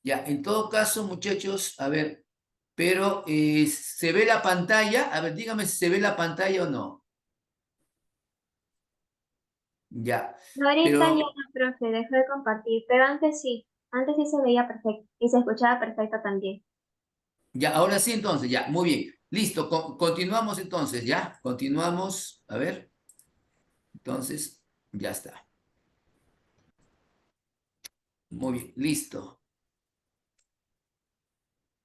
Ya, en todo caso, muchachos, a ver, pero ¿se ve la pantalla? A ver, dígame si se ve la pantalla o no. Ya, Ahorita ya pero no, profe, dejó de compartir, pero antes sí se veía perfecto y se escuchaba perfecto también. ya, ahora sí, entonces, ya, muy bien. Listo, continuamos entonces, ya, continuamos. A ver, entonces, ya está. Muy bien, listo.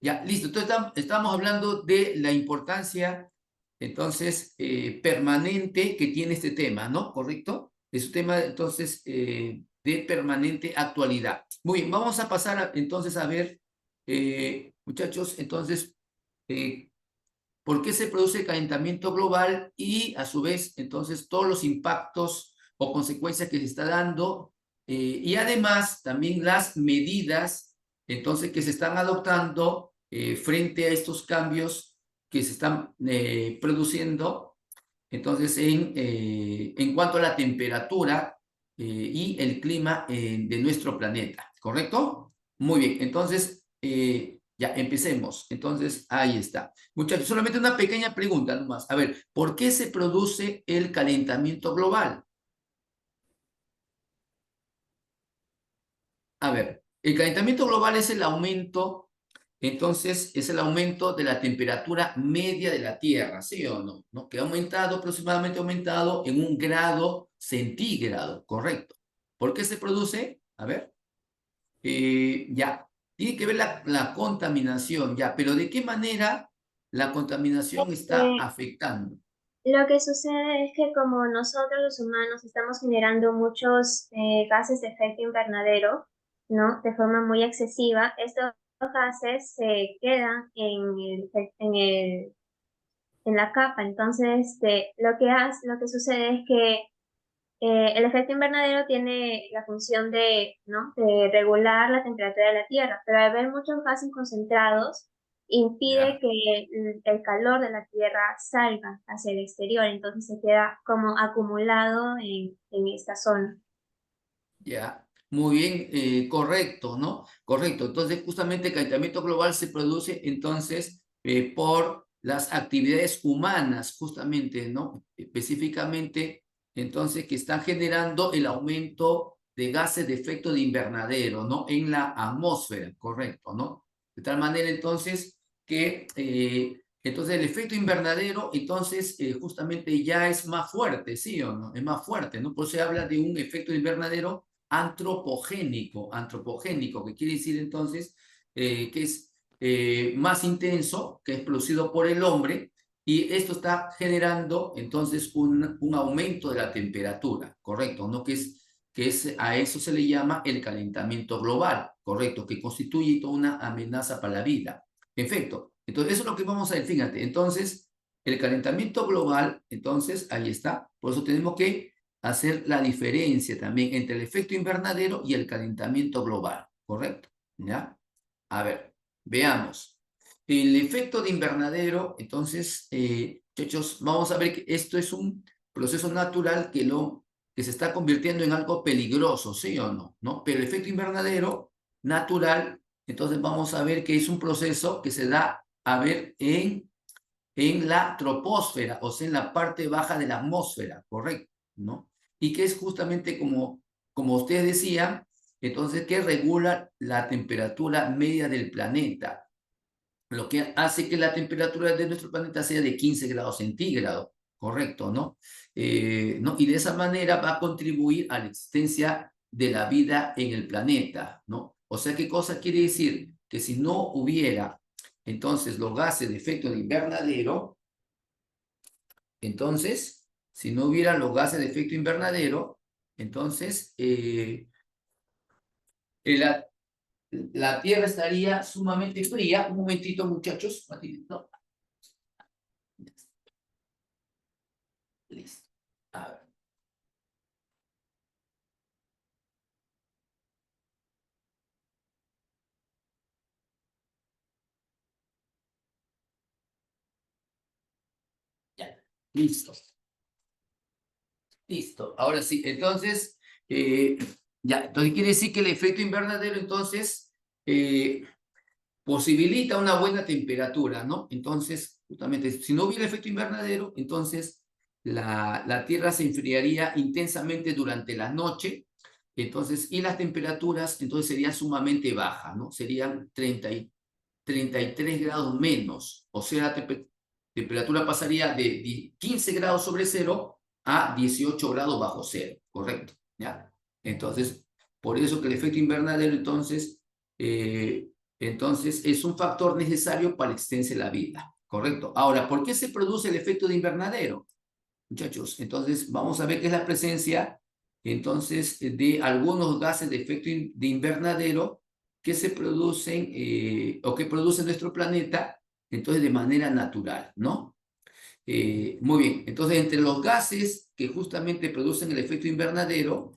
Ya, listo. Entonces, estamos hablando de la importancia, entonces, permanente que tiene este tema, ¿no? ¿Correcto? Es un tema, entonces, de permanente actualidad. Muy bien, vamos a pasar entonces a ver, muchachos, entonces, eh, por qué se produce el calentamiento global y, a su vez, entonces, todos los impactos o consecuencias que se está dando y además también las medidas, entonces, que se están adoptando frente a estos cambios que se están produciendo, entonces, en cuanto a la temperatura y el clima de nuestro planeta, ¿correcto? Muy bien, entonces, ya empecemos. Entonces, ahí está. Muchachos, solamente una pequeña pregunta nomás. A ver, ¿por qué se produce el calentamiento global? A ver, el calentamiento global es el aumento, entonces es el aumento de la temperatura media de la Tierra, ¿sí o no? ¿No? Que ha aumentado, aproximadamente aumentado en 1 grado centígrado, correcto. ¿Por qué se produce? A ver, ya, tiene que ver la contaminación, ya, pero ¿de qué manera la contaminación está Eh, afectando? lo que sucede es que como nosotros los humanos estamos generando muchos gases de efecto invernadero, ¿no? De forma muy excesiva, estos gases se quedan en la capa. Entonces, lo que sucede es que el efecto invernadero tiene la función de, ¿no? de regular la temperatura de la Tierra, pero al haber muchos gases concentrados, impide ¿Ya? que el calor de la Tierra salga hacia el exterior, entonces se queda como acumulado en esta zona. Ya, muy bien, correcto, ¿no? Correcto. Entonces, justamente el calentamiento global se produce entonces por las actividades humanas, justamente, ¿no? Específicamente, entonces, que están generando el aumento de gases de efecto de invernadero, ¿no? En la atmósfera, correcto, ¿no? De tal manera, entonces, que entonces el efecto invernadero, entonces, justamente ya es más fuerte, ¿sí o no? Es más fuerte, ¿no? Por eso se habla de un efecto invernadero antropogénico, que quiere decir entonces que es más intenso, que es producido por el hombre, y esto está generando entonces un aumento de la temperatura, ¿correcto? ¿No? A eso se le llama el calentamiento global, ¿correcto? Que constituye toda una amenaza para la vida. Perfecto. Entonces, eso es lo que vamos a ver, fíjate. Entonces, el calentamiento global, entonces, ahí está. Por eso tenemos que hacer la diferencia también entre el efecto invernadero y el calentamiento global, ¿correcto? ¿Ya? A ver, veamos. El efecto de invernadero, entonces, muchachos, vamos a ver que esto es un proceso natural que se está convirtiendo en algo peligroso, ¿sí o no? ¿No? Pero el efecto invernadero natural, entonces vamos a ver que es un proceso que se da a ver en la troposfera, o sea, en la parte baja de la atmósfera, ¿correcto? ¿No? Y que es justamente como ustedes decían, entonces, que regula la temperatura media del planeta, lo que hace que la temperatura de nuestro planeta sea de 15 grados centígrados, ¿correcto? ¿No? ¿No? Y de esa manera va a contribuir a la existencia de la vida en el planeta, ¿no? O sea, ¿qué cosa quiere decir? Que si no hubiera entonces los gases de efecto de invernadero, entonces, si no hubiera los gases de efecto invernadero, entonces la, la Tierra estaría sumamente fría. Un momentito, muchachos. No, listo. A ver. Ya, listo. Listo. Ahora sí, entonces, ya, entonces quiere decir que el efecto invernadero, entonces, posibilita una buena temperatura, ¿no? Entonces, justamente, si no hubiera efecto invernadero, entonces la Tierra se enfriaría intensamente durante la noche, entonces, y las temperaturas, entonces, serían sumamente bajas, ¿no? Serían 33 grados menos, o sea, la temperatura pasaría de 15 grados sobre cero a 18 grados bajo cero, ¿correcto? ¿Ya? Entonces, por eso que el efecto invernadero, entonces es un factor necesario para la existencia de la vida, ¿correcto? Ahora, ¿por qué se produce el efecto de invernadero? Muchachos, entonces vamos a ver qué es la presencia, entonces, de algunos gases de efecto de invernadero que se producen o que produce nuestro planeta, entonces de manera natural, ¿no? Muy bien, entonces entre los gases que justamente producen el efecto invernadero,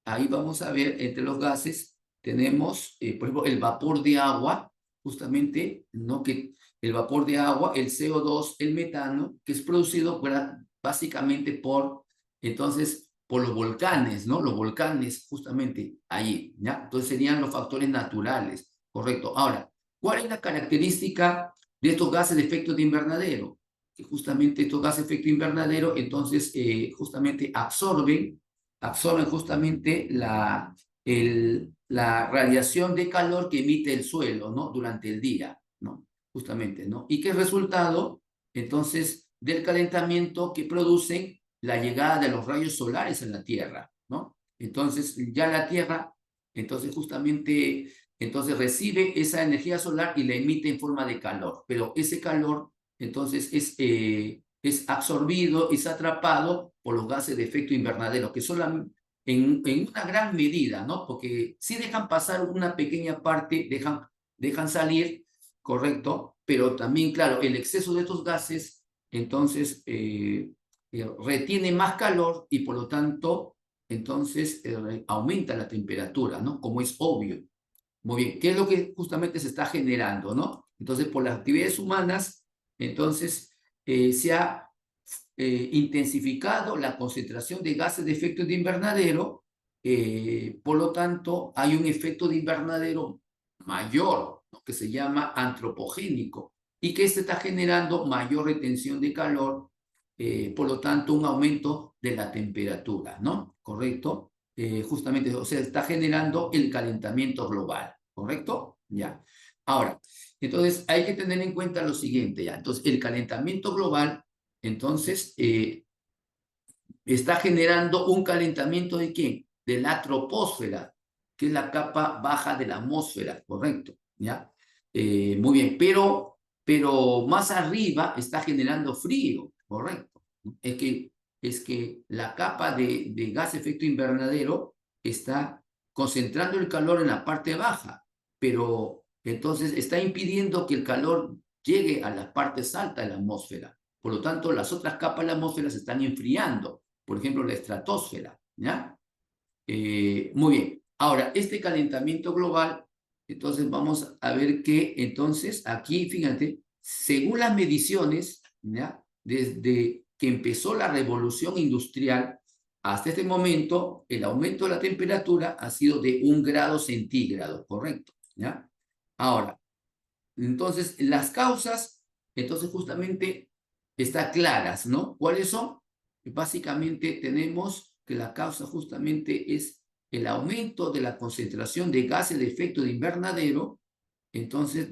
ahí vamos a ver, entre los gases tenemos, por ejemplo, el vapor de agua, justamente, ¿no? Que el vapor de agua, el CO2, el metano, que es producido básicamente entonces, por los volcanes, ¿no? Los volcanes, justamente, ahí, ¿ya? Entonces serían los factores naturales, correcto. Ahora, ¿cuál es la característica de estos gases de efecto de invernadero? Que justamente estos gases de efecto invernadero, entonces, justamente absorben justamente la radiación de calor que emite el suelo, ¿no? Durante el día, ¿no? Justamente, ¿no? Y que es resultado, entonces, del calentamiento que producen la llegada de los rayos solares en la Tierra, ¿no? Entonces, ya la Tierra, entonces, justamente, entonces recibe esa energía solar y la emite en forma de calor, pero ese calor, entonces, es absorbido, es atrapado por los gases de efecto invernadero, que son en una gran medida, ¿no? Porque sí dejan pasar una pequeña parte, dejan salir, correcto, pero también, claro, el exceso de estos gases, entonces, retiene más calor y por lo tanto, entonces, aumenta la temperatura, ¿no? Como es obvio. Muy bien, ¿qué es lo que justamente se está generando, no? Entonces, por las actividades humanas, entonces, se ha intensificado la concentración de gases de efecto de invernadero, por lo tanto, hay un efecto de invernadero mayor, ¿no? Que se llama antropogénico, y que este está generando mayor retención de calor, por lo tanto, un aumento de la temperatura, ¿no? ¿Correcto? Justamente, o sea, está generando el calentamiento global, ¿correcto? Ya. Ahora, entonces hay que tener en cuenta lo siguiente, ya. Entonces, el calentamiento global, entonces, está generando un calentamiento ¿de quién? De la troposfera, que es la capa baja de la atmósfera, ¿correcto? ¿Ya? Muy bien, pero más arriba está generando frío, ¿correcto? Es que la capa de gas de efecto invernadero está concentrando el calor en la parte baja, pero entonces está impidiendo que el calor llegue a las partes altas de la atmósfera. Por lo tanto, las otras capas de la atmósfera se están enfriando, por ejemplo, la estratosfera, ¿ya? Muy bien. Ahora, este calentamiento global, entonces vamos a ver que, entonces, aquí, fíjate, según las mediciones, ¿ya? Desde que empezó la revolución industrial hasta este momento, el aumento de la temperatura ha sido de 1 grado centígrado, ¿correcto? ¿Ya? Ahora, entonces, las causas, entonces justamente están claras, ¿no? ¿Cuáles son? Básicamente tenemos que la causa justamente es el aumento de la concentración de gases de efecto de invernadero, entonces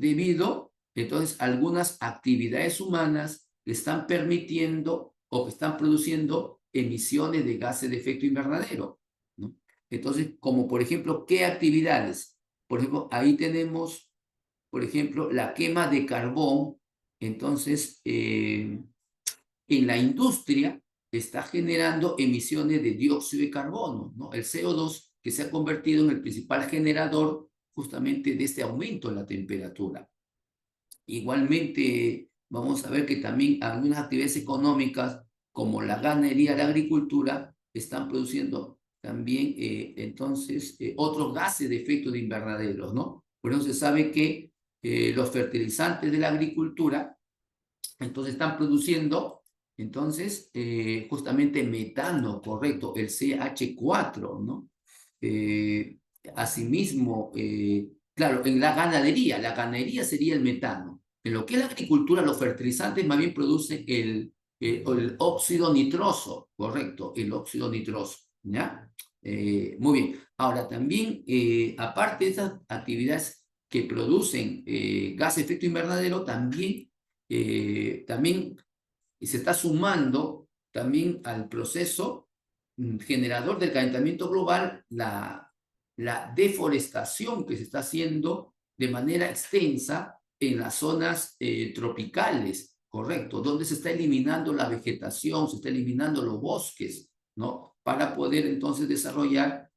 entonces algunas actividades humanas que están permitiendo o que están produciendo emisiones de gases de efecto invernadero, ¿no? Entonces, como por ejemplo, ¿qué actividades? Por ejemplo, ahí tenemos por ejemplo, la quema de carbón, entonces, en la industria está generando emisiones de dióxido de carbono, ¿no? El CO2 que se ha convertido en el principal generador justamente de este aumento de la temperatura. Igualmente, vamos a ver que también algunas actividades económicas, como la ganadería y la agricultura, están produciendo también, entonces, otros gases de efecto de invernaderos, ¿no? Por eso se sabe que los fertilizantes de la agricultura, entonces, están produciendo, entonces, justamente metano, correcto, el CH4, ¿no? Asimismo, Claro, en la ganadería sería el metano. En lo que es la agricultura, los fertilizantes más bien producen el óxido nitroso, correcto, el óxido nitroso, ¿ya? Muy bien. Ahora, también, aparte de esas actividades que producen gas de efecto invernadero, también se está sumando también al proceso generador del calentamiento global la deforestación que se está haciendo de manera extensa en las zonas tropicales, correcto, donde se está eliminando la vegetación, se está eliminando los bosques, ¿no? Para poder entonces desarrollar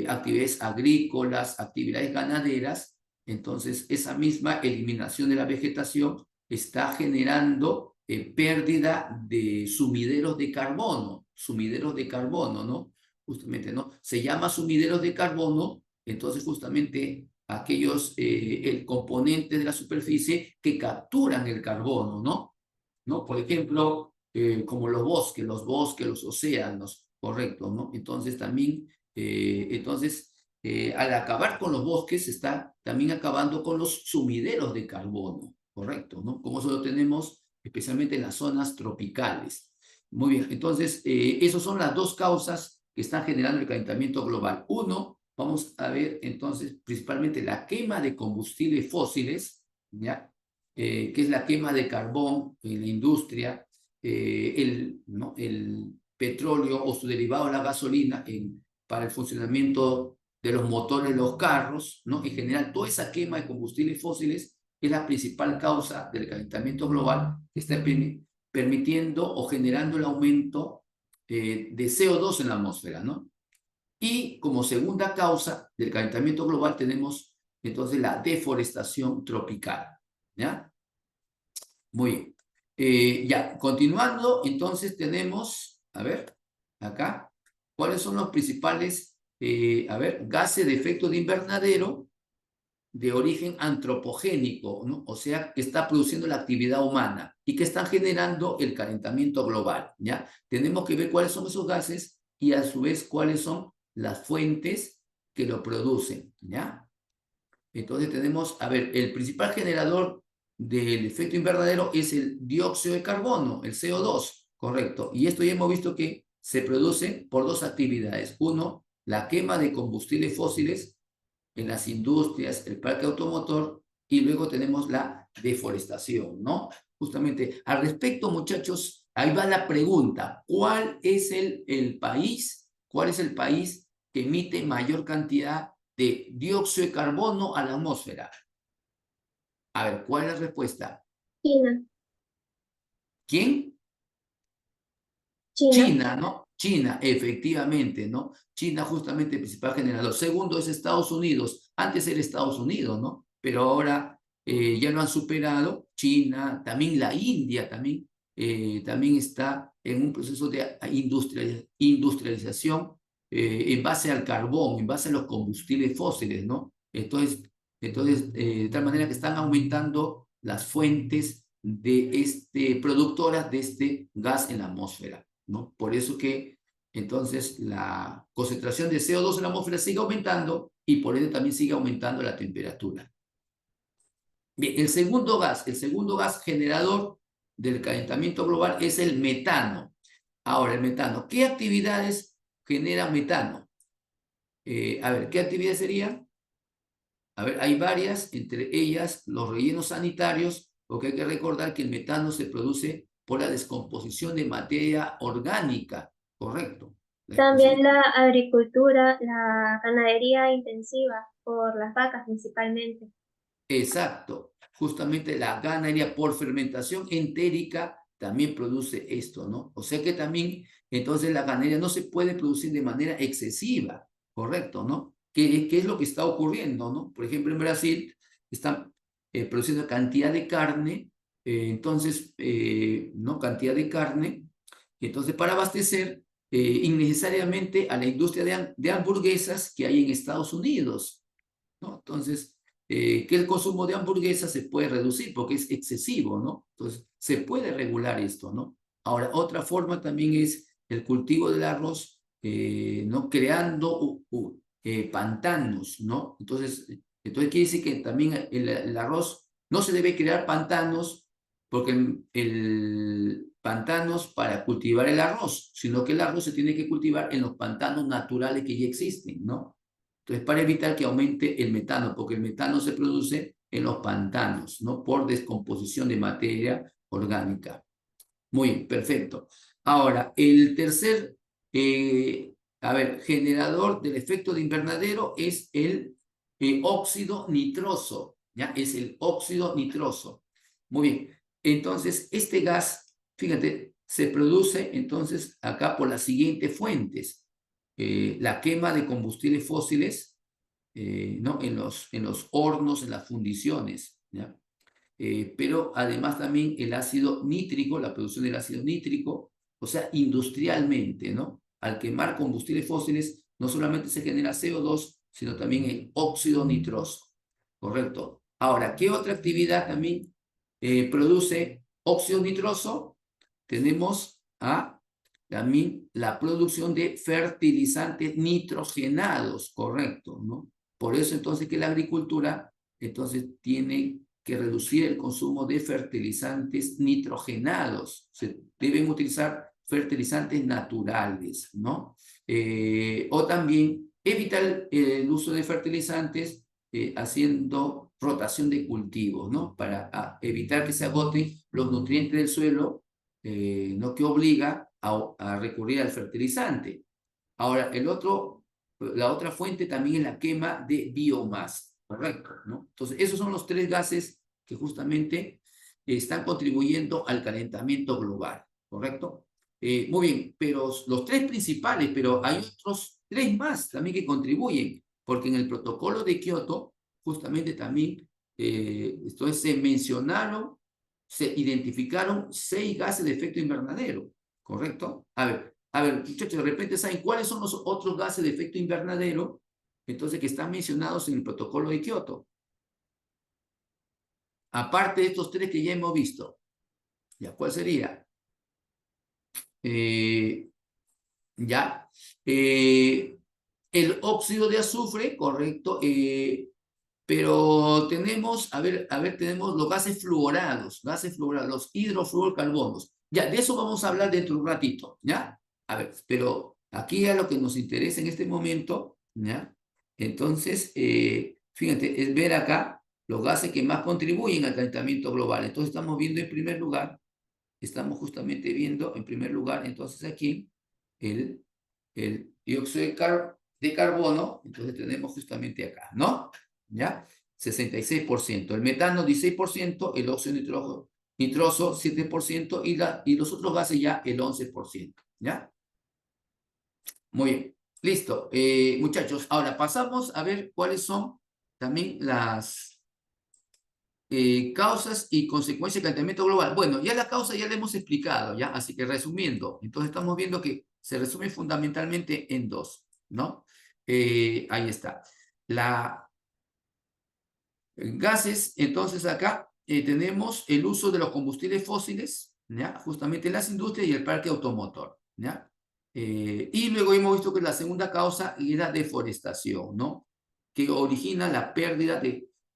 actividades agrícolas, actividades ganaderas. Entonces, esa misma eliminación de la vegetación está generando pérdida de sumideros de carbono, ¿no? Justamente, ¿no? Se llama sumideros de carbono, entonces justamente aquellos, el componente de la superficie que capturan el carbono, ¿no? Por ejemplo, como los océanos, correcto, ¿no? Entonces también, al acabar con los bosques, se está también acabando con los sumideros de carbono, correcto, ¿no? Como eso lo tenemos especialmente en las zonas tropicales. Muy bien, entonces, esas son las dos causas que están generando el calentamiento global. Uno, vamos a ver entonces principalmente la quema de combustibles fósiles, ¿ya? Que es la quema de carbón en la industria, ¿no? El petróleo o su derivado, la gasolina, para el funcionamiento de los motores de los carros, ¿no? En general, toda esa quema de combustibles fósiles es la principal causa del calentamiento global que está permitiendo o generando el aumento de CO2 en la atmósfera, ¿no? Y como segunda causa del calentamiento global tenemos entonces la deforestación tropical, ¿ya? Muy bien. Ya, continuando, entonces tenemos, a ver, acá, ¿cuáles son los principales, gases de efecto de invernadero de origen antropogénico, ¿no? O sea, que está produciendo la actividad humana y que están generando el calentamiento global, ¿ya? Tenemos que ver cuáles son esos gases y a su vez cuáles son las fuentes que lo producen, ¿ya? Entonces tenemos, a ver, el principal generador del efecto invernadero es el dióxido de carbono, el CO2, correcto. Y esto ya hemos visto que se produce por dos actividades. Uno, la quema de combustibles fósiles en las industrias, el parque automotor, y luego tenemos la deforestación, ¿no? Justamente, al respecto, muchachos, ahí va la pregunta, cuál es el país que emite mayor cantidad de dióxido de carbono a la atmósfera? A ver, ¿cuál es la respuesta? China, ¿Quién? China. China, ¿no? China, efectivamente, ¿no? China justamente el principal generador. Segundo es Estados Unidos. Antes era Estados Unidos, ¿no? Pero ahora ya lo han superado. China, también la India, también está en un proceso de industrialización en base al carbón, en base a los combustibles fósiles, ¿no? De tal manera que están aumentando las fuentes productoras de este gas en la atmósfera, ¿no? Por eso que entonces la concentración de CO2 en la atmósfera sigue aumentando y por ende también sigue aumentando la temperatura. Bien, el segundo gas generador del calentamiento global es el metano. Ahora, el metano, ¿qué actividades genera metano? A ver, ¿qué actividades serían? A ver, hay varias, entre ellas los rellenos sanitarios, porque hay que recordar que el metano se produce por la descomposición de materia orgánica, correcto. También la agricultura, la ganadería intensiva por las vacas principalmente. Exacto, justamente la ganadería por fermentación entérica también produce esto, ¿no? O sea que también, entonces la ganadería no se puede producir de manera excesiva, correcto, ¿no? ¿Qué es lo que está ocurriendo, ¿no? Por ejemplo, en Brasil están produciendo cantidad de carne, ¿no? Cantidad de carne, entonces para abastecer innecesariamente a la industria de hamburguesas que hay en Estados Unidos, ¿no? Entonces, que el consumo de hamburguesas se puede reducir porque es excesivo, ¿no? Entonces, se puede regular esto, ¿no? Ahora, otra forma también es el cultivo del arroz, ¿no? Creando pantanos, ¿no? Entonces, Entonces quiere decir que también el arroz no se debe crear pantanos, porque el pantanos para cultivar el arroz, sino que el arroz se tiene que cultivar en los pantanos naturales que ya existen, ¿no? Entonces, para evitar que aumente el metano, porque el metano se produce en los pantanos, ¿no? Por descomposición de materia orgánica. Muy bien, perfecto. Ahora, el tercer, generador del efecto de invernadero es el óxido nitroso, ¿ya? Es el óxido nitroso. Muy bien. Entonces, este gas, fíjate, se produce entonces acá por las siguientes fuentes. La quema de combustibles fósiles, ¿no? En los hornos, en las fundiciones, ¿ya? Pero además también el ácido nítrico, la producción del ácido nítrico, o sea, industrialmente, ¿no? Al quemar combustibles fósiles, no solamente se genera CO2, sino también el óxido nitroso, ¿correcto? Ahora, ¿qué otra actividad también produce óxido nitroso? Tenemos también la producción de fertilizantes nitrogenados, ¿correcto? ¿No? Por eso entonces que la agricultura entonces tiene que reducir el consumo de fertilizantes nitrogenados. Se deben utilizar fertilizantes naturales, ¿no? O también evitar el uso de fertilizantes haciendo rotación de cultivos, ¿no? Para evitar que se agoten los nutrientes del suelo, ¿no? Que obliga a recurrir al fertilizante. Ahora, la otra fuente también es la quema de biomasa, ¿correcto? ¿No? Entonces, esos son los tres gases que justamente están contribuyendo al calentamiento global, ¿correcto? Muy bien, pero los tres principales, pero hay otros tres más también que contribuyen, porque en el protocolo de Kioto, justamente también, entonces se identificaron 6 gases de efecto invernadero, ¿correcto? A ver, muchachos, de repente saben cuáles son los otros gases de efecto invernadero, entonces, que están mencionados en el protocolo de Kioto. Aparte de estos tres que ya hemos visto. ¿Ya? ¿Cuál sería? Ya. El óxido de azufre, correcto. Pero tenemos, tenemos los gases fluorados, los hidrofluorocarbonos. Ya, de eso vamos a hablar dentro de un ratito, ¿ya? A ver, pero aquí a lo que nos interesa en este momento, ¿ya? Entonces, fíjate, es ver acá los gases que más contribuyen al calentamiento global. Entonces estamos viendo en primer lugar, justamente viendo en primer lugar, entonces aquí, el, el dióxido de carbono, entonces tenemos justamente acá, ¿no? ¿Ya? 66%, el metano 16%, el óxido nitroso 7% y los otros gases ya el 11%, ¿ya? Muy bien, listo. Muchachos, ahora pasamos a ver cuáles son también las causas y consecuencias del calentamiento global. Bueno, ya la causa ya la hemos explicado, ¿ya? Así que resumiendo, entonces estamos viendo que se resume fundamentalmente en dos, ¿no? Ahí está. Gases, entonces acá tenemos el uso de los combustibles fósiles, ¿ya? Justamente en las industrias y el parque automotor, ¿ya? Y luego hemos visto que la segunda causa es la deforestación, ¿no? Que origina la pérdida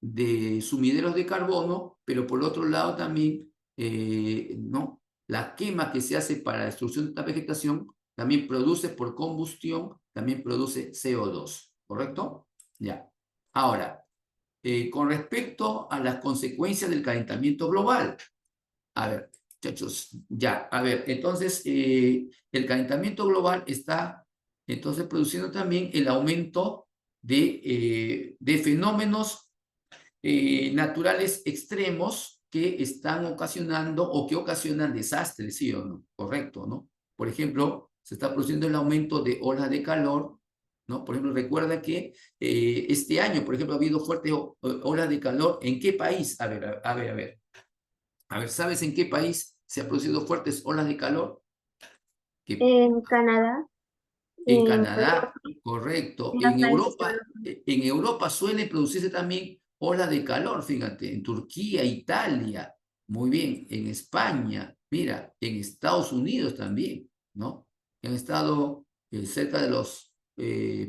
de sumideros de carbono, pero por otro lado también, ¿no? La quema que se hace para la destrucción de esta vegetación también produce por combustión, también produce CO2, ¿correcto? Ya. Ahora, con respecto a las consecuencias del calentamiento global. A ver, muchachos, ya, a ver, entonces el calentamiento global está entonces produciendo también el aumento de fenómenos naturales extremos que están ocasionando o que ocasionan desastres, ¿sí o no? Correcto, ¿no? Por ejemplo, se está produciendo el aumento de olas de calor, ¿no? Por ejemplo, recuerda que este año, por ejemplo, ha habido fuertes olas de calor. ¿En qué país? A ver, ¿sabes en qué país se han producido fuertes olas de calor? Que En Canadá, en en Canadá, Europa, correcto. en los países europeos. En Europa suele producirse también olas de calor, fíjate, en Turquía, Italia, muy bien, en España, mira, en Estados Unidos también, ¿no? Han estado cerca de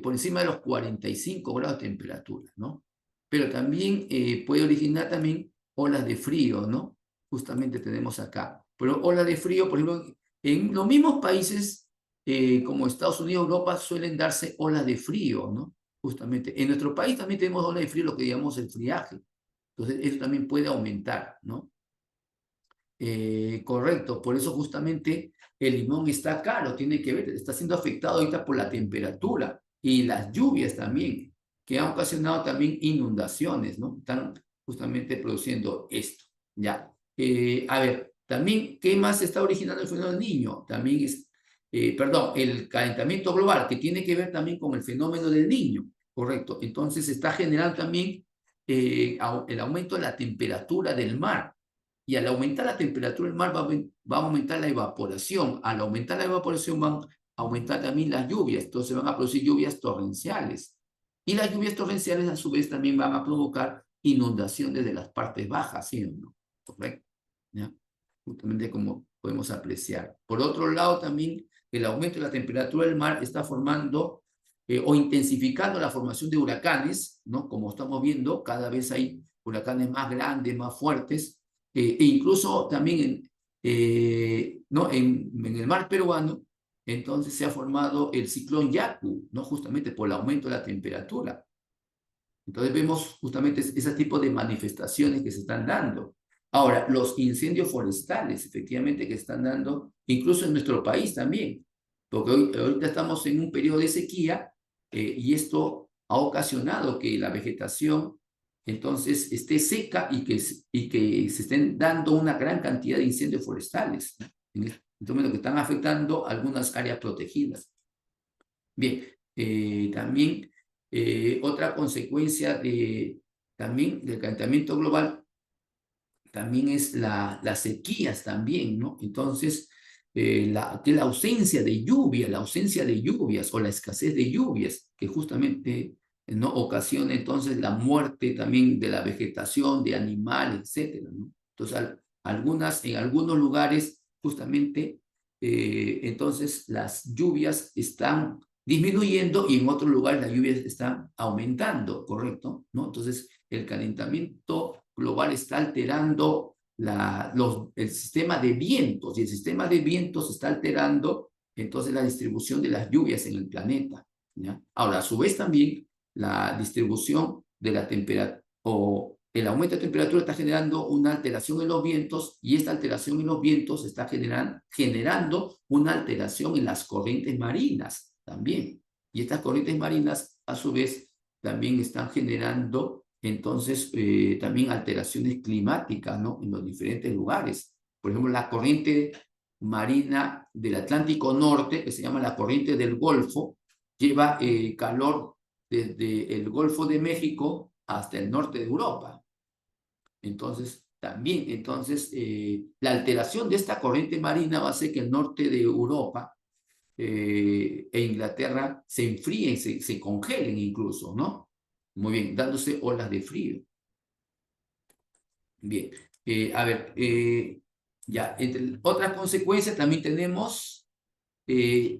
por encima de los 45 grados de temperatura, ¿no? pero también puede originar también olas de frío, ¿no? Justamente tenemos acá. Pero olas de frío, por ejemplo, en los mismos países como Estados Unidos, Europa, suelen darse olas de frío, ¿no? Justamente. En nuestro país también tenemos olas de frío, lo que llamamos el friaje. Entonces, eso también puede aumentar, ¿no? Correcto, por eso justamente el limón está caro, tiene que ver, está siendo afectado ahorita por la temperatura y las lluvias también, que han ocasionado también inundaciones, ¿no? Están justamente produciendo esto, ¿ya? A ver, también, ¿qué más está originando el fenómeno del Niño? También es, perdón, el calentamiento global, que tiene que ver también con el fenómeno del Niño, correcto. Entonces, está generando también el aumento de la temperatura del mar. Y al aumentar la temperatura del mar va a aumentar la evaporación. Al aumentar la evaporación van a aumentar también las lluvias. Entonces van a producir lluvias torrenciales. Y las lluvias torrenciales a su vez también van a provocar inundaciones de las partes bajas, ¿sí o no? ¿Correcto? ¿Ya? Justamente como podemos apreciar. Por otro lado también el aumento de la temperatura del mar está formando o intensificando la formación de huracanes, ¿no? Como estamos viendo, cada vez hay huracanes más grandes, más fuertes, e incluso también ¿no? en el mar peruano, entonces se ha formado el ciclón Yaku, ¿no? Justamente por el aumento de la temperatura. Entonces vemos justamente ese tipo de manifestaciones que se están dando. Ahora, los incendios forestales, efectivamente, que están dando, incluso en nuestro país también, porque ahorita estamos en un periodo de sequía y esto ha ocasionado que la vegetación entonces esté seca y que se estén dando una gran cantidad de incendios forestales, ¿no? En este momento que están afectando algunas áreas protegidas. Bien, también otra consecuencia también del calentamiento global también es las sequías también, ¿no? Entonces, la ausencia de lluvia, la ausencia de lluvias o la escasez de lluvias, que justamente no ocasiona entonces la muerte también de la vegetación, de animales, etcétera, ¿no? Entonces, en algunos lugares, justamente, entonces las lluvias están disminuyendo y en otros lugares las lluvias están aumentando, ¿correcto? ¿No? Entonces, el calentamiento global está alterando el sistema de vientos y el sistema de vientos está alterando entonces la distribución de las lluvias en el planeta, ¿ya? Ahora, a su vez también la distribución de la temperatura o el aumento de temperatura está generando una alteración en los vientos y esta alteración en los vientos está generando una alteración en las corrientes marinas también. Y estas corrientes marinas, a su vez, también están generando entonces también alteraciones climáticas, ¿no? En los diferentes lugares. Por ejemplo, la corriente marina del Atlántico Norte, que se llama la corriente del Golfo, lleva calor desde el Golfo de México hasta el norte de Europa. Entonces, también, entonces, la alteración de esta corriente marina va a hacer que el norte de Europa e Inglaterra se enfríen, se congelen incluso, ¿no? Muy bien, dándose olas de frío. Bien, a ver, ya, entre otras consecuencias también tenemos el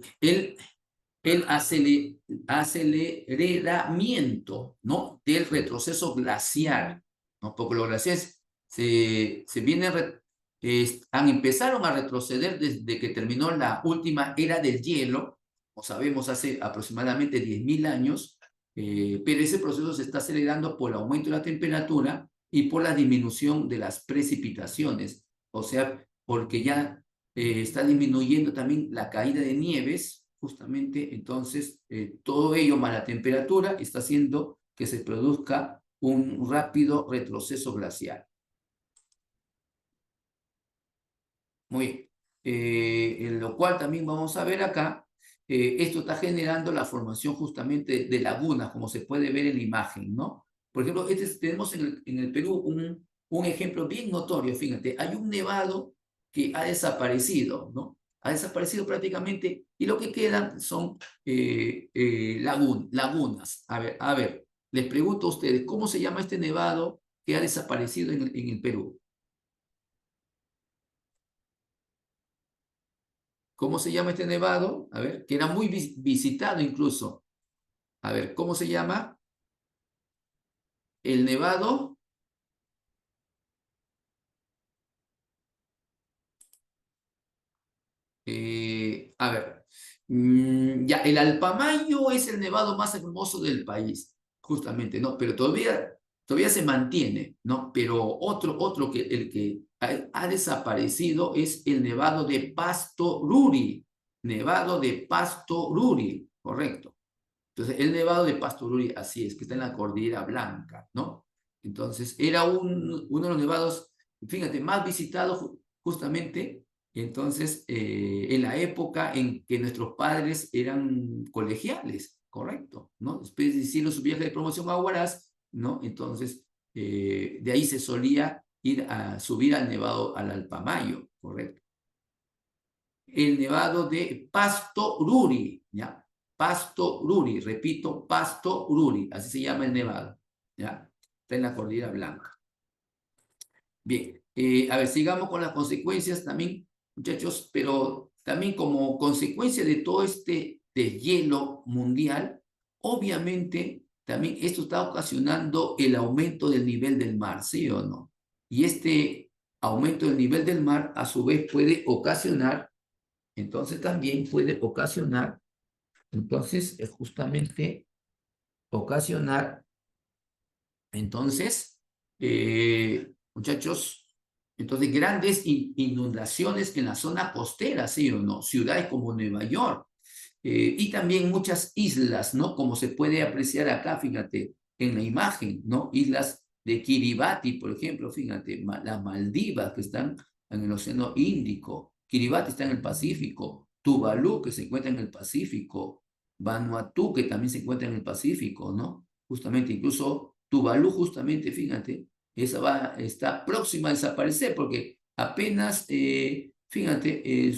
aceleramiento, ¿no? Del retroceso glaciar, ¿no? Porque los glaciares empezaron a retroceder desde que terminó la última era del hielo, como sabemos, hace aproximadamente 10.000 años, pero ese proceso se está acelerando por el aumento de la temperatura y por la disminución de las precipitaciones, o sea, porque ya está disminuyendo también la caída de nieves, justamente, entonces, todo ello más la temperatura está haciendo que se produzca un rápido retroceso glacial. Muy bien. En lo cual también vamos a ver acá, esto está generando la formación justamente de lagunas, como se puede ver en la imagen, ¿no? Por ejemplo, tenemos en el Perú un ejemplo bien notorio, fíjate, hay un nevado que ha desaparecido, ¿no? Ha desaparecido prácticamente y lo que quedan son lagunas. A ver, les pregunto a ustedes, ¿cómo se llama este nevado que ha desaparecido en el Perú? ¿Cómo se llama este nevado? A ver, que era muy visitado incluso. A ver, ¿cómo se llama? el nevado, a ver, ya, el Alpamayo es el nevado más hermoso del país, justamente, ¿no? Pero todavía se mantiene, ¿no? Pero otro que el que ha desaparecido es el nevado de Pasto Ruri, nevado de Pasto Ruri, correcto. Entonces, el nevado de Pasto Ruri, así es, que está en la Cordillera Blanca, ¿no? Entonces, era uno de los nevados, fíjate, más visitados justamente, entonces, en la época en que nuestros padres eran colegiales, correcto, ¿no? Después de hicieron su viaje de promoción a Huaraz, ¿no? Entonces, de ahí se solía ir a subir al nevado, al Alpamayo, correcto. El nevado de Pasto Ruri, ¿ya? Pasto Ruri, repito, Pasto Ruri, así se llama el nevado, ¿ya? Está en la Cordillera Blanca. Bien, a ver, sigamos con las consecuencias también, muchachos, pero también como consecuencia de todo este deshielo mundial, obviamente también esto está ocasionando el aumento del nivel del mar, ¿sí o no? Y este aumento del nivel del mar a su vez puede ocasionar, entonces también puede ocasionar, entonces es justamente ocasionar, entonces, muchachos, entonces grandes inundaciones en la zona costera, ¿sí o no? Ciudades como Nueva York, y también muchas islas, ¿no? Como se puede apreciar acá, fíjate, en la imagen, ¿no? Islas de Kiribati, por ejemplo, fíjate, las Maldivas que están en el Océano Índico, Kiribati está en el Pacífico, Tuvalu que se encuentra en el Pacífico, Vanuatu que también se encuentra en el Pacífico, ¿no? Justamente, incluso Tuvalu, justamente, fíjate, está próxima a desaparecer porque apenas, fíjate,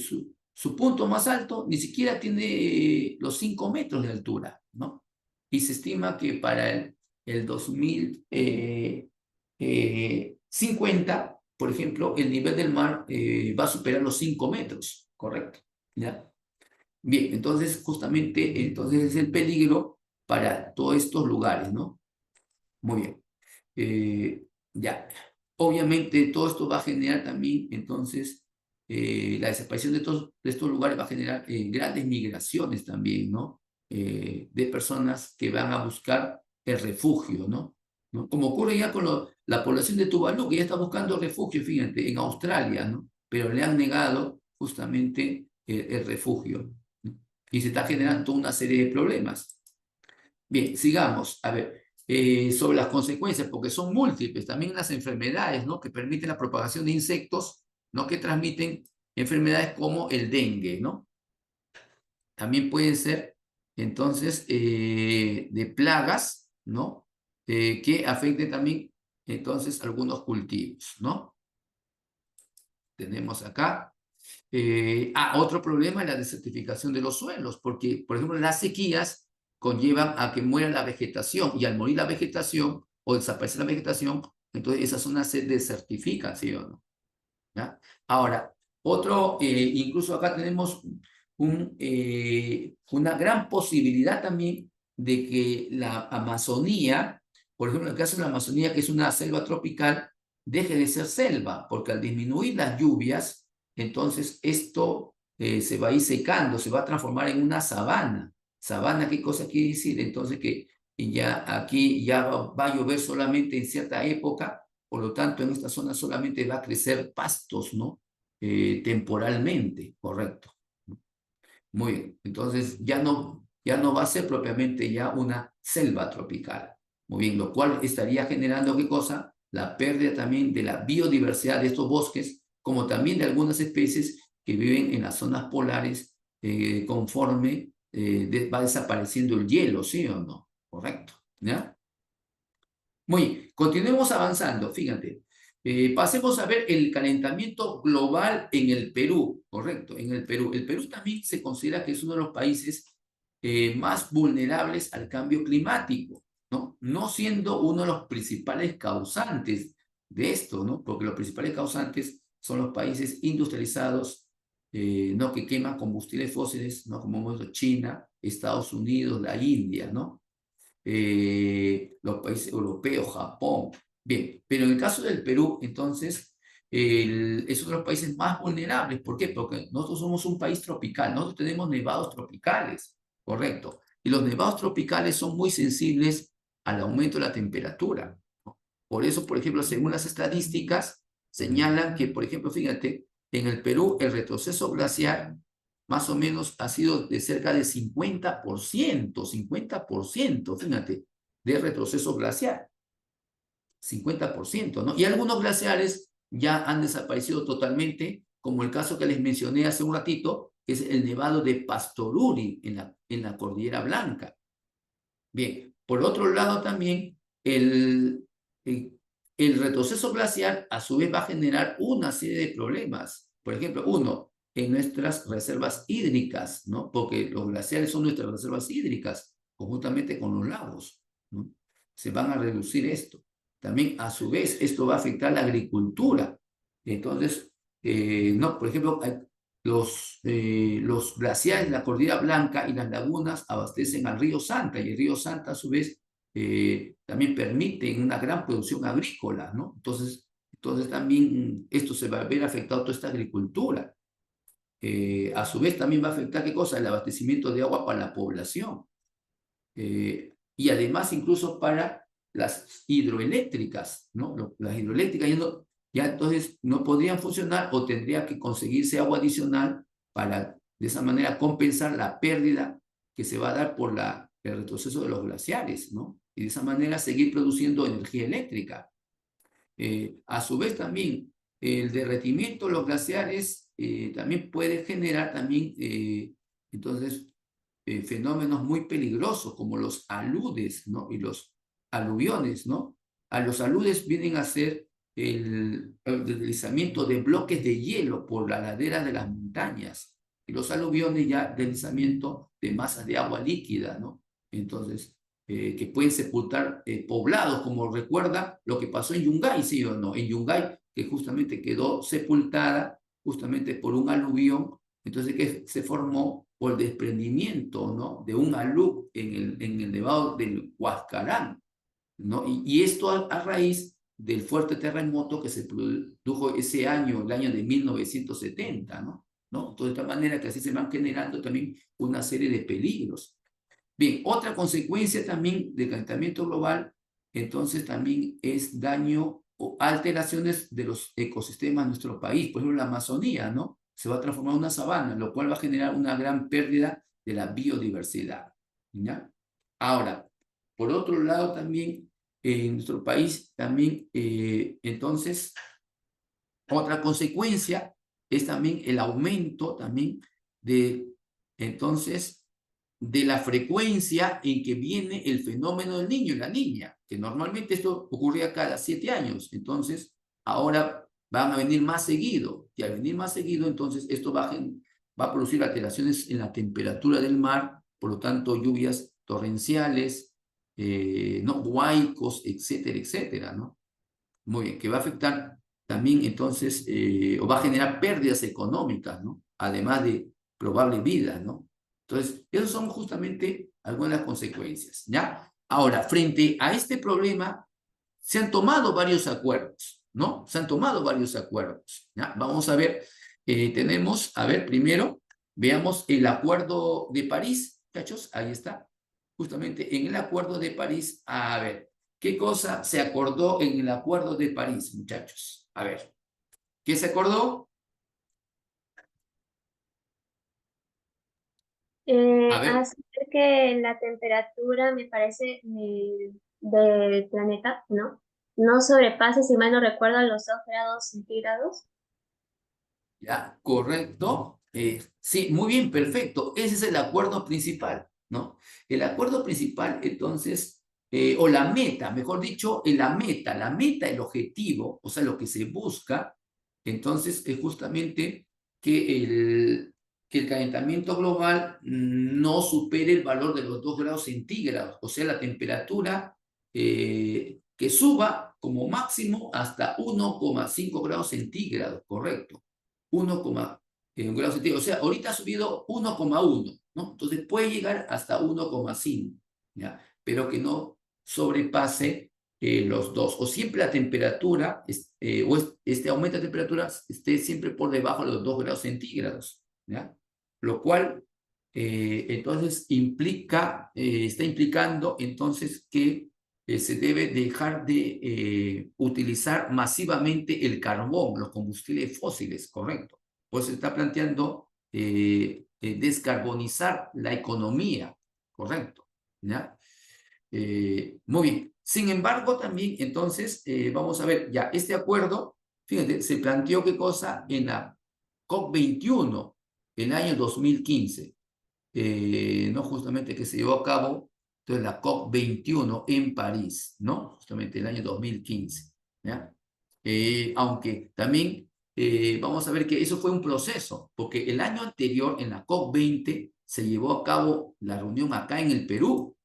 su punto más alto ni siquiera tiene los 5 metros de altura, ¿no? Y se estima que para el 2050, por ejemplo, el nivel del mar va a superar los 5 metros, ¿correcto? ¿Ya? Bien, entonces justamente entonces es el peligro para todos estos lugares, ¿no? Muy bien. Ya, obviamente todo esto va a generar también, entonces, la desaparición de estos lugares va a generar grandes migraciones también, ¿no? De personas que van a buscar el refugio, ¿no? ¿No? Como ocurre ya con la población de Tuvalu, que ya está buscando refugio, fíjate, en Australia, ¿no? Pero le han negado justamente el refugio, ¿no? Y se está generando una serie de problemas. Bien, sigamos. A ver, sobre las consecuencias, porque son múltiples, también las enfermedades, ¿no? Que permiten la propagación de insectos, ¿no? Que transmiten enfermedades como el dengue, ¿no? También pueden ser, entonces, de plagas, ¿no? Que afecten también, entonces, algunos cultivos, ¿no? Tenemos acá. Otro problema es la desertificación de los suelos, porque, por ejemplo, las sequías conllevan a que muera la vegetación, y al morir la vegetación o desaparecer la vegetación, entonces esa zona se desertifica, ¿sí o no? ¿Ya? Ahora, incluso acá tenemos una gran posibilidad también de que la Amazonía, por ejemplo, en el caso de la Amazonía, que es una selva tropical, deje de ser selva, porque al disminuir las lluvias, entonces esto se va a ir secando, se va a transformar en una sabana. Sabana, ¿qué cosa quiere decir? Entonces que ya aquí ya va a llover solamente en cierta época, por lo tanto, en esta zona solamente va a crecer pastos, ¿no? Temporalmente, correcto. Muy bien, entonces ya no va a ser propiamente ya una selva tropical. Muy bien, lo cual estaría generando, ¿qué cosa? La pérdida también de la biodiversidad de estos bosques, como también de algunas especies que viven en las zonas polares conforme va desapareciendo el hielo, ¿sí o no? Correcto, ¿ya? Muy bien, continuemos avanzando, fíjate. Pasemos a ver el calentamiento global en el Perú, correcto, en el Perú. El Perú también se considera que es uno de los países más vulnerables al cambio climático, ¿no? No siendo uno de los principales causantes de esto, ¿no? Porque los principales causantes son los países industrializados, ¿no? Que queman combustibles fósiles, ¿no? Como hemos dicho, China, Estados Unidos, la India, ¿no? los países europeos, Japón. Bien, pero en el caso del Perú, entonces, es uno de los países más vulnerables. ¿Por qué? Porque nosotros somos un país tropical, nosotros tenemos nevados tropicales, correcto. Y los nevados tropicales son muy sensibles al aumento de la temperatura, ¿no? Por eso, por ejemplo, según las estadísticas, señalan que, por ejemplo, fíjate, en el Perú el retroceso glaciar más o menos ha sido de cerca de 50%, fíjate, de retroceso glaciar. 50%, ¿no? Y algunos glaciares ya han desaparecido totalmente, como el caso que les mencioné hace un ratito, que es el nevado de Pastoruri en la Cordillera Blanca. Bien, por otro lado también, el retroceso glaciar a su vez va a generar una serie de problemas. Por ejemplo, uno, en nuestras reservas hídricas, ¿no? Porque los glaciares son nuestras reservas hídricas, conjuntamente con los lagos, ¿no? Se van a reducir esto. También, a su vez, esto va a afectar la agricultura. Entonces, no, por ejemplo, los glaciares, la Cordillera Blanca y las lagunas abastecen al río Santa, y el río Santa, a su vez, también permiten una gran producción agrícola, ¿no? Entonces también esto se va a ver afectado toda esta agricultura. A su vez también va a afectar, ¿qué cosa? El abastecimiento de agua para la población. Y además incluso para las hidroeléctricas, ¿no? Las hidroeléctricas ya entonces no podrían funcionar o tendría que conseguirse agua adicional para de esa manera compensar la pérdida que se va a dar por el retroceso de los glaciares, ¿no? Y de esa manera seguir produciendo energía eléctrica. A su vez también el derretimiento de los glaciares también puede generar también entonces fenómenos muy peligrosos como los aludes, ¿no? Y los aluviones, ¿no? A los aludes vienen a ser el deslizamiento de bloques de hielo por la ladera de las montañas, y los aluviones ya deslizamiento de masas de agua líquida, ¿no? Entonces, que pueden sepultar poblados, como recuerda lo que pasó en Yungay, ¿sí o no? En Yungay, que justamente quedó sepultada justamente por un aluvión, entonces que se formó por el desprendimiento, ¿no? De un alud en el nevado del Huascarán, ¿no? Y esto a raíz del fuerte terremoto que se produjo ese año, el año de 1970, ¿no? ¿No? De esta manera que así se van generando también una serie de peligros. Bien, otra consecuencia también del calentamiento global, entonces también es daño o alteraciones de los ecosistemas de nuestro país. Por ejemplo, la Amazonía, ¿no? Se va a transformar en una sabana, lo cual va a generar una gran pérdida de la biodiversidad, ¿ya? Ahora, por otro lado también, en nuestro país también, entonces, otra consecuencia es también el aumento también de, entonces, de la frecuencia en que viene el fenómeno del niño y la niña, que normalmente esto ocurría cada 7 años, entonces ahora van a venir más seguido, y al venir más seguido, entonces esto va a producir alteraciones en la temperatura del mar, por lo tanto lluvias torrenciales, ¿no? Huaicos, etcétera, etcétera, ¿no? Muy bien, que va a afectar también entonces, o va a generar pérdidas económicas, ¿no? Además de probable vida, ¿no? Entonces, esas son justamente algunas de las consecuencias, ¿ya? Ahora, frente a este problema, se han tomado varios acuerdos, ¿no? Se han tomado varios acuerdos, ¿ya? Vamos a ver, tenemos, a ver, primero, veamos el Acuerdo de París, muchachos, ahí está. Justamente en el Acuerdo de París, a ver, ¿qué cosa se acordó en el Acuerdo de París, muchachos? A ver, ¿qué se acordó? A ver, Hacer que la temperatura, me parece, del planeta, ¿no? No sobrepase, si mal no recuerdo, los 2 grados centígrados. ya, correcto. Sí, muy bien, perfecto. Ese es el acuerdo principal, ¿no? El acuerdo principal, entonces, o la meta, mejor dicho, la meta, el objetivo, o sea, lo que se busca, entonces, es justamente que el calentamiento global no supere el valor de los 2 grados centígrados, o sea, la temperatura que suba como máximo hasta 1,5 grados centígrados, correcto. 1,1 grados centígrados. O sea, ahorita ha subido 1,1, ¿no? Entonces puede llegar hasta 1,5, ¿ya? pero que no sobrepase los 2, o siempre la temperatura, este aumento de temperatura esté siempre por debajo de los 2 grados centígrados, ¿ya? Lo cual, entonces, está implicando, entonces, que se debe dejar de utilizar masivamente el carbón, los combustibles fósiles, correcto. Pues se está planteando descarbonizar la economía, correcto, ¿ya? Muy bien. Sin embargo, también, entonces, vamos a ver, ya, este acuerdo, fíjate, se planteó qué cosa en la COP21, en el año 2015, ¿no? Justamente que se llevó a cabo, entonces, la COP21 en París, ¿no? Justamente el año 2015, ¿ya? Aunque también vamos a ver que eso fue un proceso, porque el año anterior, en la COP20, se llevó a cabo la reunión acá en el Perú,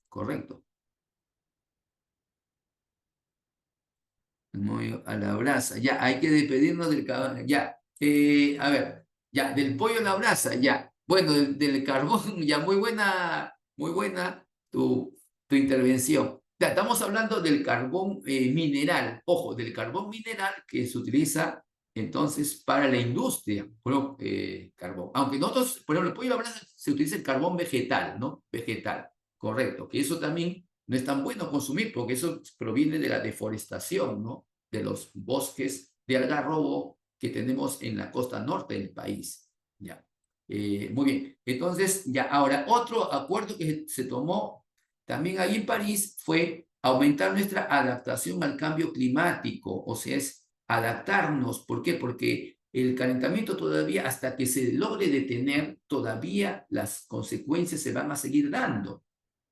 correcto. Muy a la brasa, ya, hay que despedirnos del caballo, ya, a ver, ya, del pollo a la brasa, ya, bueno, del carbón, ya, muy buena tu intervención. Ya, estamos hablando del carbón mineral, ojo, del carbón mineral que se utiliza entonces para la industria, bueno, carbón, aunque nosotros, por ejemplo, el pollo a la brasa se utiliza el carbón vegetal, ¿no? Vegetal, correcto, que eso también no es tan bueno consumir porque eso proviene de la deforestación, ¿no? De los bosques de algarrobo que tenemos en la costa norte del país. Ya. Muy bien. Entonces, ya ahora, otro acuerdo que se tomó también ahí en París fue aumentar nuestra adaptación al cambio climático, o sea, es adaptarnos. ¿Por qué? Porque el calentamiento todavía, hasta que se logre detener, todavía las consecuencias se van a seguir dando,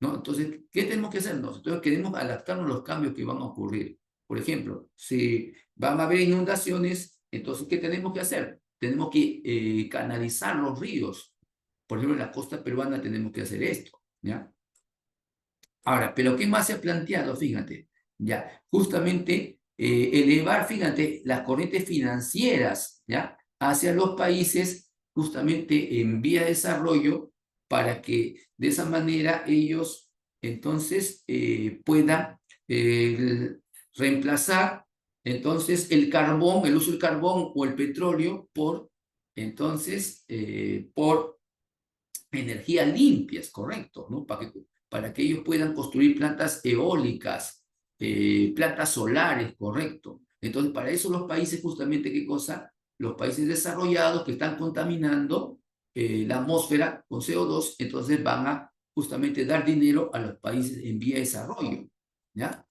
¿no? Entonces, ¿qué tenemos que hacer? Nosotros queremos adaptarnos a los cambios que van a ocurrir. Por ejemplo, si van a haber inundaciones, entonces, ¿qué tenemos que hacer? Tenemos que canalizar los ríos. Por ejemplo, en la costa peruana tenemos que hacer esto, ¿ya? Ahora, ¿pero qué más se ha planteado? Fíjate, ya, justamente elevar, fíjate, las corrientes financieras, ¿ya? Hacia los países justamente en vía de desarrollo para que de esa manera ellos entonces puedan reemplazar entonces el carbón, el uso del carbón o el petróleo por entonces por energías limpias, correcto, ¿no? Para que ellos puedan construir plantas eólicas, plantas solares, correcto. Entonces, para eso los países, justamente, ¿qué cosa? Los países desarrollados que están contaminando la atmósfera con CO2, entonces van a justamente dar dinero a los países en vía de desarrollo, ¿ya?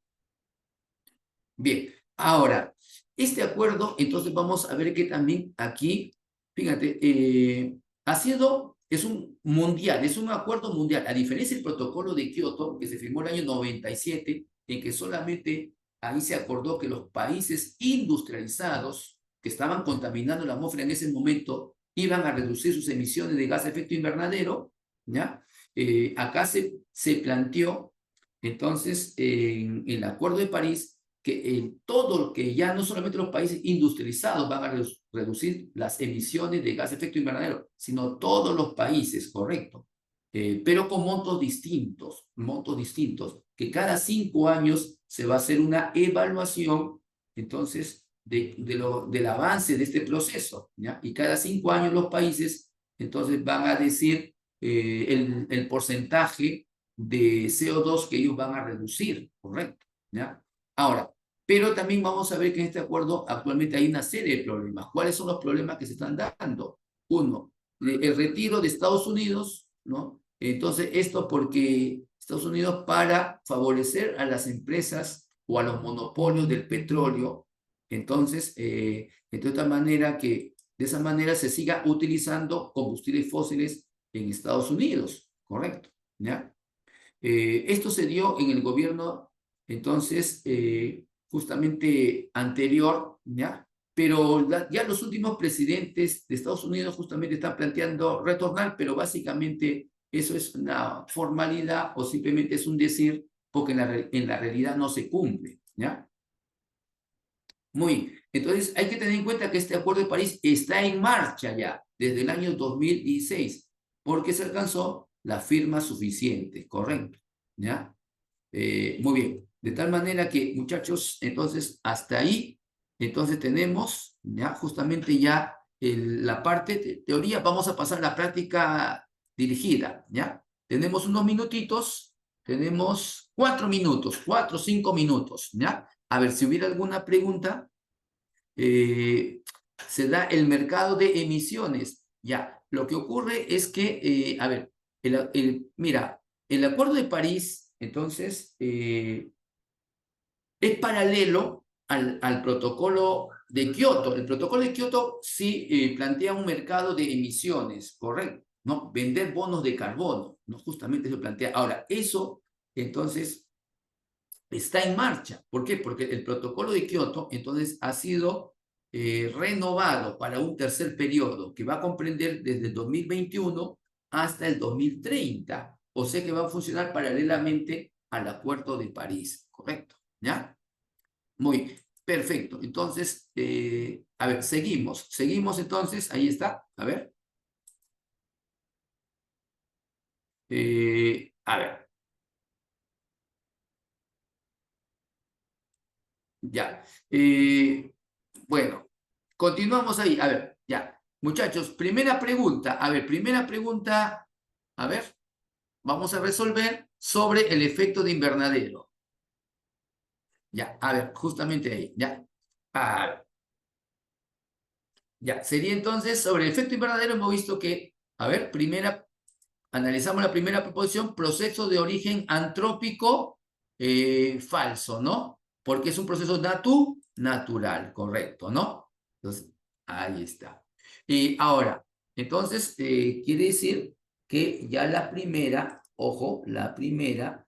Bien, ahora, este acuerdo, entonces vamos a ver que también aquí, fíjate, es un mundial, es un acuerdo mundial, a diferencia del protocolo de Kioto, que se firmó el año 97, en que solamente ahí se acordó que los países industrializados que estaban contaminando la atmósfera en ese momento iban a reducir sus emisiones de gas de efecto invernadero, ¿ya? Acá se planteó, entonces, en el Acuerdo de París, que todo, que ya no solamente los países industrializados van a reducir las emisiones de gas de efecto invernadero, sino todos los países, correcto, pero con montos distintos, que cada 5 años se va a hacer una evaluación, entonces, del avance de este proceso, ¿ya? Y cada 5 años los países, entonces, van a decir el porcentaje de CO2 que ellos van a reducir, correcto, ¿ya? Ahora, pero también vamos a ver que en este acuerdo actualmente hay una serie de problemas. ¿Cuáles son los problemas que se están dando? Uno, el retiro de Estados Unidos, ¿no? Entonces, esto porque Estados Unidos, para favorecer a las empresas o a los monopolios del petróleo, entonces, de esta manera de esa manera se siga utilizando combustibles fósiles en Estados Unidos, ¿correcto? ¿Ya? Esto se dio en el gobierno, entonces, justamente anterior, ¿ya? Pero ya los últimos presidentes de Estados Unidos justamente están planteando retornar, pero básicamente eso es una formalidad o simplemente es un decir, porque en la realidad no se cumple, ¿ya? Muy bien. Entonces, hay que tener en cuenta que este Acuerdo de París está en marcha ya desde el año 2016, porque se alcanzó la firma suficiente, ¿correcto? ¿Ya? Muy bien. De tal manera que, muchachos, entonces, hasta ahí, entonces tenemos ya justamente ya la parte de teoría. Vamos a pasar a la práctica dirigida, ¿ya? Tenemos unos minutitos, tenemos 4 minutos, 4 o 5 minutos, ¿ya? A ver, si hubiera alguna pregunta, se da el mercado de emisiones, ¿ya? Lo que ocurre es que, a ver, mira, el Acuerdo de París, entonces, es paralelo al protocolo de Kioto. El protocolo de Kioto sí plantea un mercado de emisiones, correcto, ¿no? Vender bonos de carbono, ¿no? Justamente eso plantea. Ahora, eso, entonces, está en marcha. ¿Por qué? Porque el protocolo de Kioto, entonces, ha sido renovado para un tercer periodo que va a comprender desde el 2021 hasta el 2030. O sea que va a funcionar paralelamente al Acuerdo de París, ¿correcto? ¿Ya? Muy perfecto. Entonces, a ver, seguimos entonces, ahí está, a ver. A ver, ya. Bueno, continuamos ahí, a ver, ya. Muchachos, primera pregunta, a ver, primera pregunta, a ver, vamos a resolver sobre el efecto de invernadero. Ya, a ver, justamente ahí, ya. A ver, ya, sería entonces sobre el efecto invernadero hemos visto que, a ver, analizamos la primera proposición, proceso de origen antrópico falso, ¿no? Porque es un proceso natural, correcto, ¿no? Entonces, ahí está. Y ahora, entonces, quiere decir que ya la primera, ojo, la primera,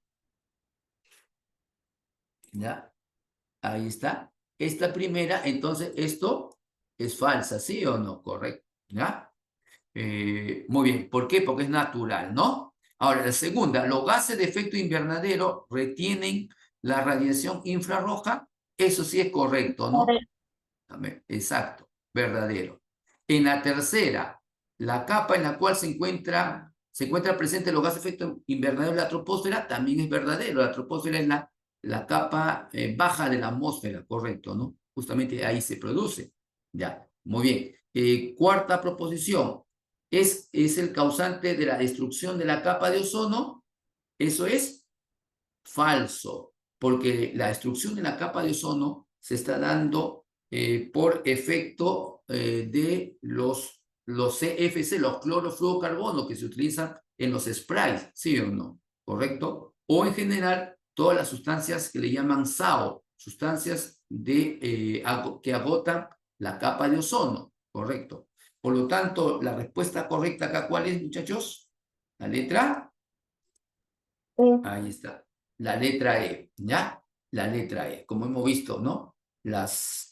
ya, ahí está. Esta primera, entonces, esto es falsa, ¿sí o no? Correcto, ¿ya? Muy bien, ¿por qué? Porque es natural, ¿no? Ahora, la segunda, los gases de efecto invernadero retienen la radiación infrarroja, eso sí es correcto, ¿no? Exacto, verdadero. En la tercera, la capa en la cual se encuentra presente los gases de efecto invernadero de la troposfera también es verdadero. La troposfera es la capa baja de la atmósfera, correcto, ¿no? Justamente ahí se produce. Ya, muy bien. Cuarta proposición, ¿es el causante de la destrucción de la capa de ozono? Eso es falso, porque la destrucción de la capa de ozono se está dando por efecto de los CFC, los clorofluorocarbonos que se utilizan en los sprays, ¿sí o no? ¿Correcto? O en general, todas las sustancias que le llaman SAO, sustancias que agotan la capa de ozono, ¿correcto? Por lo tanto, la respuesta correcta acá, ¿cuál es, muchachos? La letra, ahí está. La letra E, ¿ya? La letra E, como hemos visto, ¿no?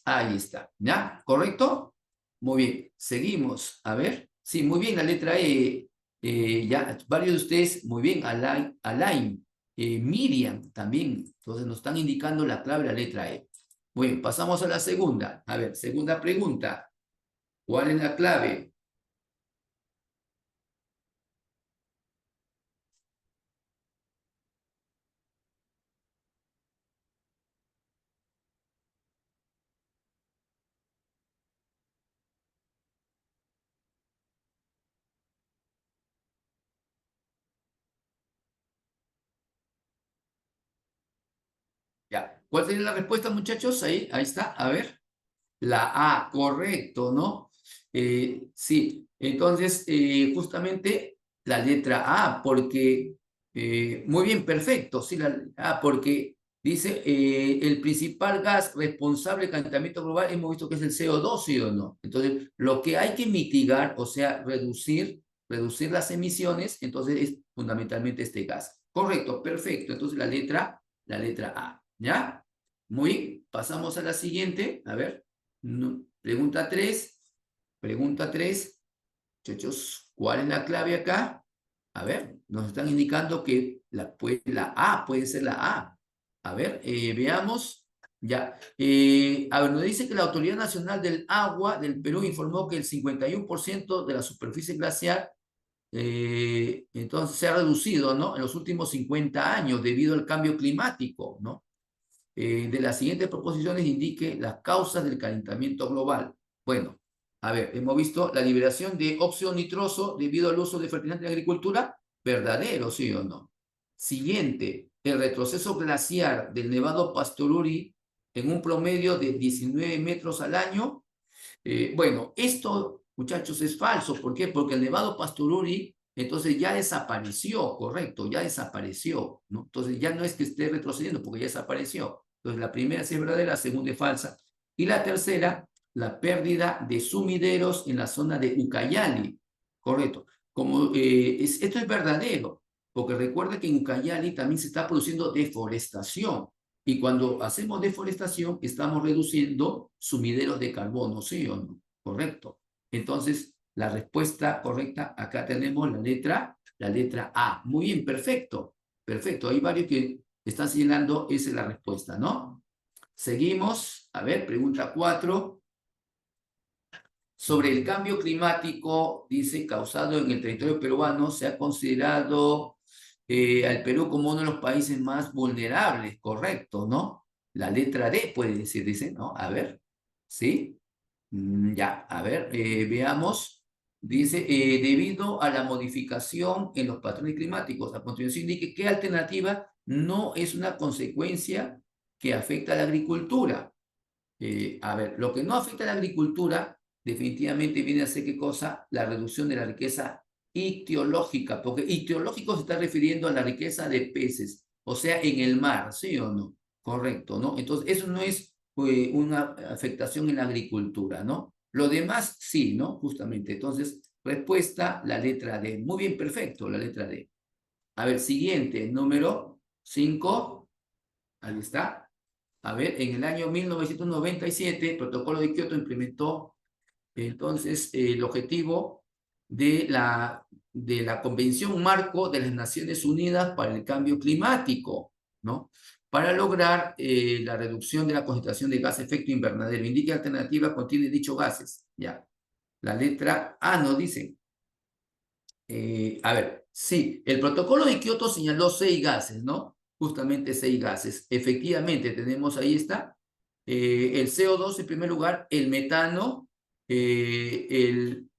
Ahí está, ¿ya? ¿Correcto? Muy bien, seguimos. A ver, sí, muy bien, la letra E. Ya, varios de ustedes, muy bien, Alain, Miriam también, entonces nos están indicando la clave, la letra E. Muy bien, pasamos a la segunda. A ver, segunda pregunta. ¿Cuál es la clave? Ya, ¿cuál sería la respuesta, muchachos? Ahí está, a ver. La A, correcto, ¿no? Sí, entonces justamente la letra A, porque, muy bien, perfecto, sí, la A, porque dice el principal gas responsable del calentamiento global, hemos visto que es el CO2, ¿sí o no? Entonces, lo que hay que mitigar, o sea, reducir las emisiones, entonces es fundamentalmente este gas. Correcto, perfecto, entonces la letra A, ¿ya? Muy bien, pasamos a la siguiente, a ver. Pregunta 3. Pregunta 3. Muchachos, ¿cuál es la clave acá? A ver, nos están indicando que la A puede ser la A. A ver, veamos. Ya. A ver, nos dice que la Autoridad Nacional del Agua del Perú informó que el 51% de la superficie glaciar entonces se ha reducido, ¿no? En los últimos 50 años debido al cambio climático, ¿no? De las siguientes proposiciones indique las causas del calentamiento global. Bueno, a ver, hemos visto la liberación de óxido nitroso debido al uso de fertilizantes en la agricultura. ¿Verdadero, sí o no? Siguiente, el retroceso glaciar del Nevado Pastoruri en un promedio de 19 metros al año. Bueno, esto, muchachos, es falso. ¿Por qué? Porque el Nevado Pastoruri entonces ya desapareció, correcto, ya desapareció, ¿no? Entonces ya no es que esté retrocediendo porque ya desapareció. Entonces la primera sí es verdadera, la segunda es falsa. Y la tercera, la pérdida de sumideros en la zona de Ucayali, correcto. Como, esto es verdadero, porque recuerda que en Ucayali también se está produciendo deforestación. Y cuando hacemos deforestación, estamos reduciendo sumideros de carbono, ¿sí o no? Correcto. Entonces, la respuesta correcta, acá tenemos la letra A. Muy bien, perfecto. Perfecto. Hay varios que están señalando, esa es la respuesta, ¿no? Seguimos. A ver, pregunta 4. Sobre el cambio climático, dice, causado en el territorio peruano, se ha considerado al Perú como uno de los países más vulnerables, correcto, ¿no? La letra D puede decir, dice, ¿no? A ver, ¿sí? Ya, a ver, veamos. Dice, debido a la modificación en los patrones climáticos, a continuación indique qué alternativa no es una consecuencia que afecta a la agricultura. A ver, lo que no afecta a la agricultura definitivamente viene a ser ¿qué cosa? La reducción de la riqueza ictiológica, porque ictiológico se está refiriendo a la riqueza de peces, o sea, en el mar, ¿sí o no? Correcto, ¿no? Entonces, eso no es una afectación en la agricultura, ¿no? Lo demás, sí, ¿no? Justamente. Entonces, respuesta, la letra D. Muy bien, perfecto, la letra D. A ver, siguiente, número 5. Ahí está. A ver, en el año 1997, el Protocolo de Kioto implementó entonces el objetivo de la Convención Marco de las Naciones Unidas para el Cambio Climático, ¿no? Para lograr la reducción de la concentración de gas de efecto invernadero. Indique alternativa contiene dichos gases. Ya. La letra A nos dice. A ver, sí, el protocolo de Kioto señaló 6 gases, ¿no? Justamente 6 gases. Efectivamente, tenemos ahí está el CO2 en primer lugar, el metano, el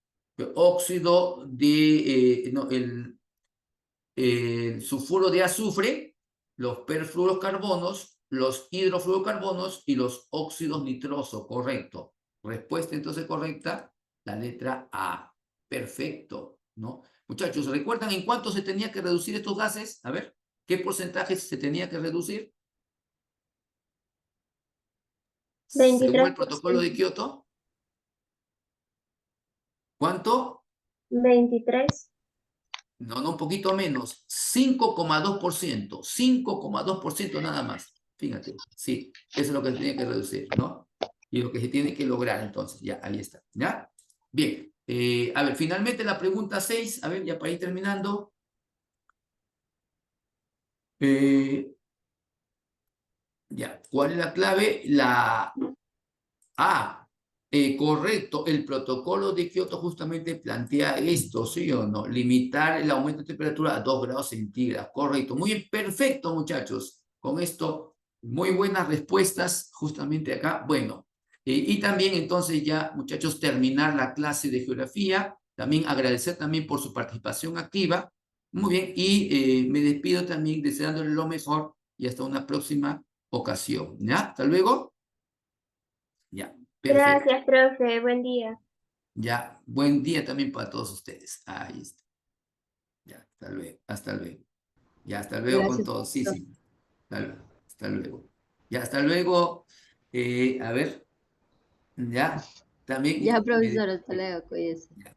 óxido de, no, el sulfuro de azufre, los perfluorocarbonos, los hidrofluorocarbonos y los óxidos nitrosos, correcto. Respuesta entonces correcta, la letra A. Perfecto, ¿no? Muchachos, ¿recuerdan en cuánto se tenía que reducir estos gases? A ver, ¿qué porcentaje se tenía que reducir? Según el protocolo 23%. de Kioto. ¿Cuánto? 23. No, no, un poquito menos. 5,2%. 5,2% nada más. Fíjate, sí, eso es lo que se tiene que reducir, ¿no? Y lo que se tiene que lograr, entonces, ya, ahí está, ¿ya? Bien, a ver, finalmente la pregunta 6, a ver, ya para ir terminando. Ya, ¿cuál es la clave? La A. Correcto, el protocolo de Kioto justamente plantea esto, ¿sí o no? Limitar el aumento de temperatura a 2 grados centígrados, correcto. Muy bien, perfecto, muchachos. Con esto, muy buenas respuestas justamente acá. Bueno, y también entonces ya, muchachos, terminar la clase de geografía. También agradecer también por su participación activa. Muy bien, y me despido también deseándole lo mejor y hasta una próxima ocasión. ¿Ya? Hasta luego. Ya, perfecto. Gracias, profe. Buen día. Ya, buen día también para todos ustedes. Ahí está. Ya, hasta luego, hasta luego. Ya, hasta luego con Gracias, todos. Sí, profesor. sí. Hasta luego. Ya, hasta luego. A ver, ya, también. Ya, profesor, hasta luego, cuídese. Ya.